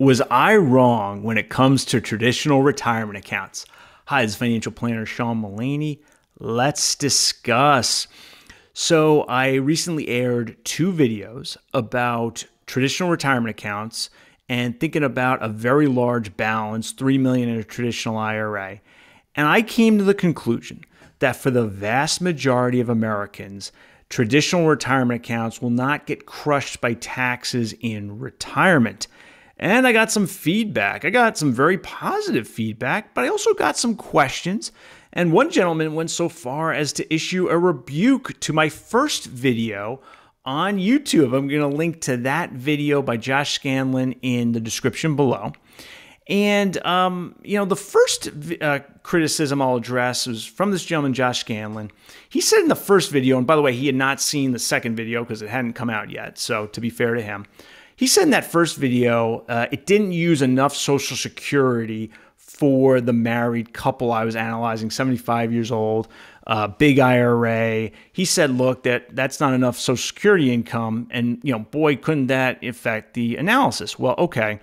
Was I wrong when it comes to traditional retirement accounts? Hi, this is financial planner Sean Mullaney. Let's discuss. So I recently aired 2 videos about traditional retirement accounts and thinking about a very large balance, $3 million in a traditional IRA. And I came to the conclusion that for the vast majority of Americans, traditional retirement accounts will not get crushed by taxes in retirement. And I got some feedback. I got some very positive feedback, but I also got some questions. And one gentleman went so far as to issue a rebuke to my first video on YouTube. I'm going to link to that video by Josh Scanlon in the description below. And, the first criticism I'll address was from this gentleman, Josh Scanlon. He said in the first video, and by the way, he had not seen the second video because it hadn't come out yet, so to be fair to him, he said in that first video, it didn't use enough Social Security for the married couple I was analyzing, 75 years old, big IRA. He said, look, that's not enough Social Security income. And, boy, couldn't that affect the analysis? Well, okay.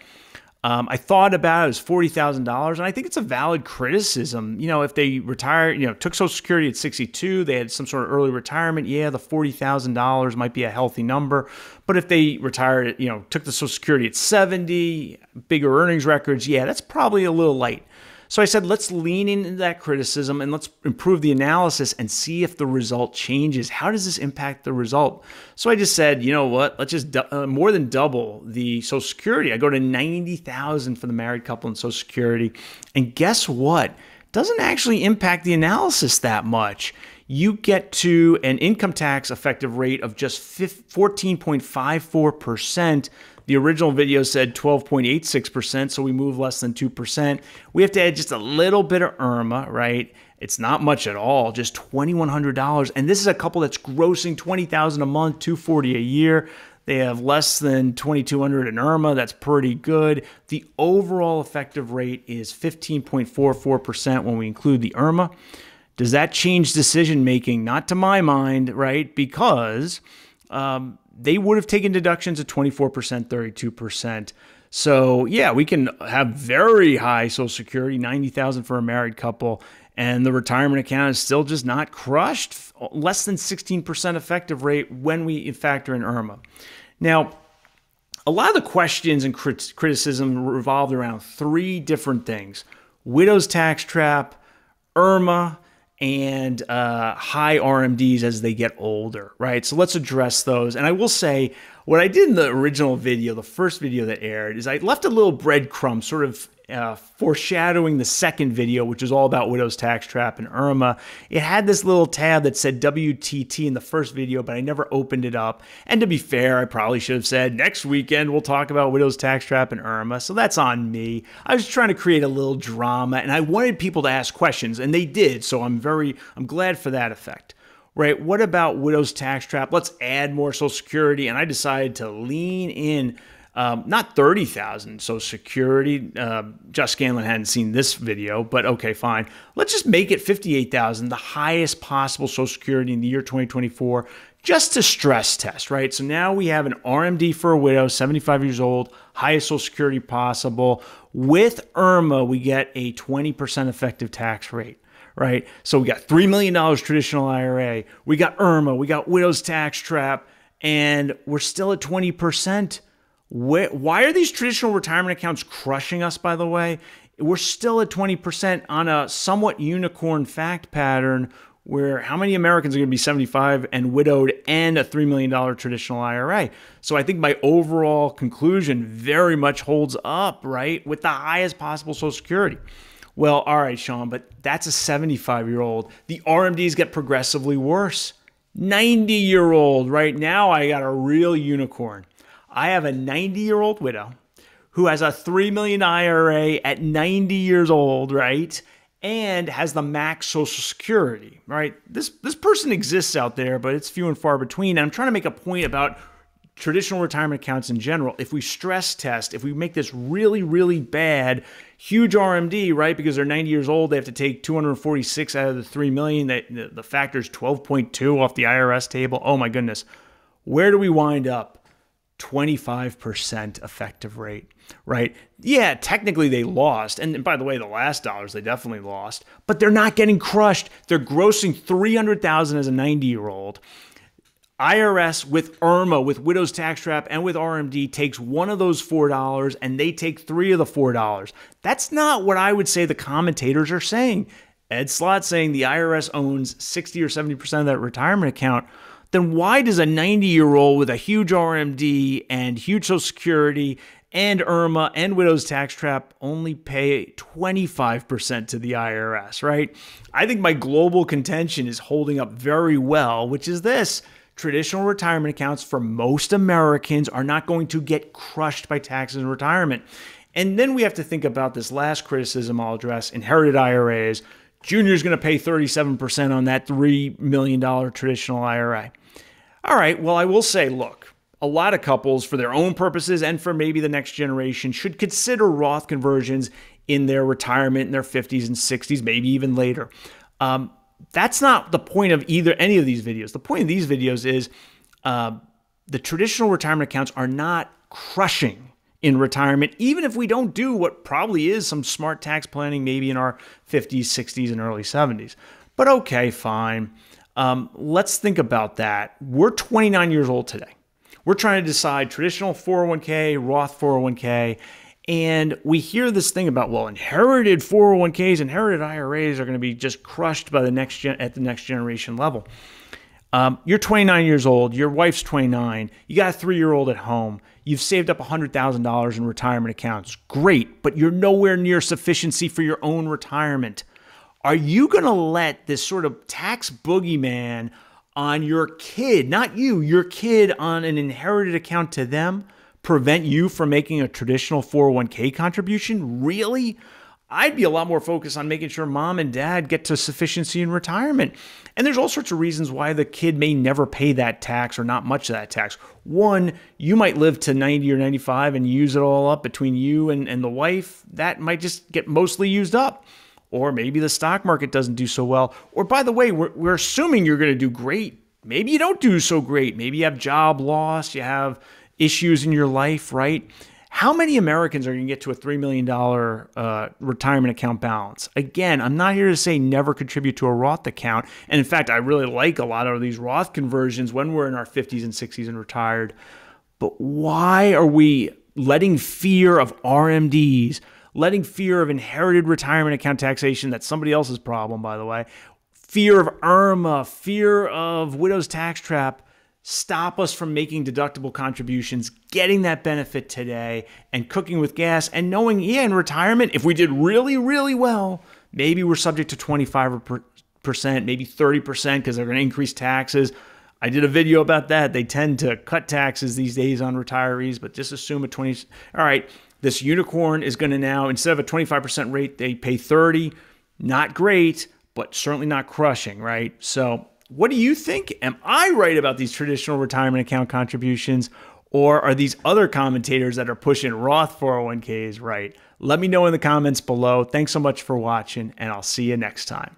I thought about it. It was $40,000, and I think it's a valid criticism. If they retired, took Social Security at 62, they had some sort of early retirement, yeah, the $40,000 might be a healthy number. But if they retired, took the Social Security at 70, bigger earnings records, yeah, that's probably a little light. So I said, let's lean into that criticism and let's improve the analysis and see if the result changes. How does this impact the result? So I just said, you know what? Let's just more than double the Social Security. I go to $90,000 for the married couple in Social Security. And guess what? Doesn't actually impact the analysis that much. You get to an income tax effective rate of just 14.54%. The original video said 12.86%, so we move less than 2%. We have to add just a little bit of IRMAA, right? It's not much at all, just $2,100. And this is a couple that's grossing $20,000 a month, $240 a year. They have less than $2,200 in IRMAA. That's pretty good. The overall effective rate is 15.44% when we include the IRMAA. Does that change decision making? Not to my mind, right? Because they would have taken deductions at 24%, 32%. So yeah, we can have very high Social Security, $90,000 for a married couple, and the retirement account is still just not crushed. Less than 16% effective rate when we factor in IRMAA. Now, a lot of the questions and criticism revolved around 3 different things: widow's tax trap, IRMAA, and high RMDs as they get older, right? So let's address those. And I will say, what I did in the original video, the first video that aired, is I left a little breadcrumb sort of foreshadowing the second video, which is all about widow's tax trap and IRMAA. It had this little tab that said WTT in the first video, but I never opened it up. And to be fair, I probably should have said, next weekend we'll talk about widow's tax trap and IRMAA. So that's on me. I was trying to create a little drama, and I wanted people to ask questions, and they did. So I'm glad for that effect. Right? What about widow's tax trap? Let's add more Social Security. And I decided to lean in, not 30,000 Social Security. Josh Scanlon hadn't seen this video, but okay, fine. Let's just make it 58,000, the highest possible Social Security in the year 2024, just to stress test, right? So now we have an RMD for a widow, 75 years old, highest Social Security possible. With IRMAA, we get a 20% effective tax rate. Right? So we got $3 million traditional IRA, we got IRMAA, we got widow's tax trap, and we're still at 20%. Why are these traditional retirement accounts crushing us, by the way? We're still at 20% on a somewhat unicorn fact pattern where how many Americans are going to be 75 and widowed and a $3 million traditional IRA? So I think my overall conclusion very much holds up, right? With the highest possible Social Security. Well, all right, Sean, but that's a 75-year-old. The RMDs get progressively worse. 90-year-old. Right now, I got a real unicorn. I have a 90-year-old widow who has a $3 million IRA at 90 years old, right? And has the max Social Security, right? This person exists out there, but it's few and far between. And I'm trying to make a point about traditional retirement accounts in general. If we stress test, if we make this really, really bad, huge RMD, right? Because they're 90 years old, they have to take 246 out of the 3 million. The factor is 12.2 off the IRS table. Oh my goodness. Where do we wind up? 25% effective rate, right? Yeah, technically they lost. And by the way, the last dollars, they definitely lost, but they're not getting crushed. They're grossing $300,000 as a 90-year-old. IRS with IRMAA, with widow's tax trap, and with RMD takes one of those $4 and they take three of the $4. That's not what I would say the commentators are saying. Ed Slott saying the IRS owns 60 or 70% of that retirement account. Then why does a 90-year-old with a huge RMD and huge Social Security and IRMAA and widow's tax trap only pay 25% to the IRS, right? I think my global contention is holding up very well, which is this. Traditional retirement accounts for most Americans are not going to get crushed by taxes in retirement. And then we have to think about this last criticism I'll address, inherited IRAs. Junior's going to pay 37% on that $3 million traditional IRA. All right, well, I will say, look, a lot of couples, for their own purposes and for maybe the next generation, should consider Roth conversions in their retirement in their 50s and 60s, maybe even later. That's not the point of any of these videos. The point of these videos is the traditional retirement accounts are not crushing in retirement, even if we don't do what probably is some smart tax planning, maybe in our 50s, 60s, and early 70s. But okay, fine. Let's think about that. We're 29 years old today. We're trying to decide traditional 401k, Roth 401k, and we hear this thing about, well, inherited 401ks, inherited IRAs are going to be just crushed by at the next generation level. You're 29 years old. Your wife's 29. You got a 3-year-old at home. You've saved up $100,000 in retirement accounts. Great, but you're nowhere near sufficiency for your own retirement. Are you going to let this sort of tax boogeyman on your kid, not you, your kid on an inherited account to them, prevent you from making a traditional 401k contribution? Really? I'd be a lot more focused on making sure mom and dad get to sufficiency in retirement. And there's all sorts of reasons why the kid may never pay that tax or not much of that tax. One, you might live to 90 or 95 and use it all up between you and the wife. That might just get mostly used up. Or maybe the stock market doesn't do so well. Or by the way, we're assuming you're going to do great. Maybe you don't do so great. Maybe you have job loss, you have issues in your life, right? How many Americans are going to get to a $3 million retirement account balance? Again, I'm not here to say never contribute to a Roth account. And in fact, I really like a lot of these Roth conversions when we're in our 50s and 60s and retired. But why are we letting fear of RMDs, letting fear of inherited retirement account taxation, that's somebody else's problem, by the way, fear of IRMAA, fear of widow's tax trap, stop us from making deductible contributions, getting that benefit today, and cooking with gas, and knowing, yeah, in retirement, if we did really, really well, maybe we're subject to 25%, maybe 30%, because they're going to increase taxes. I did a video about that. They tend to cut taxes these days on retirees, but just assume a 20. All right, this unicorn is going to now, instead of a 25% rate, they pay 30. Not great, but certainly not crushing, right? So what do you think? Am I right about these traditional retirement account contributions, or are these other commentators that are pushing Roth 401ks right? Let me know in the comments below. Thanks so much for watching, and I'll see you next time.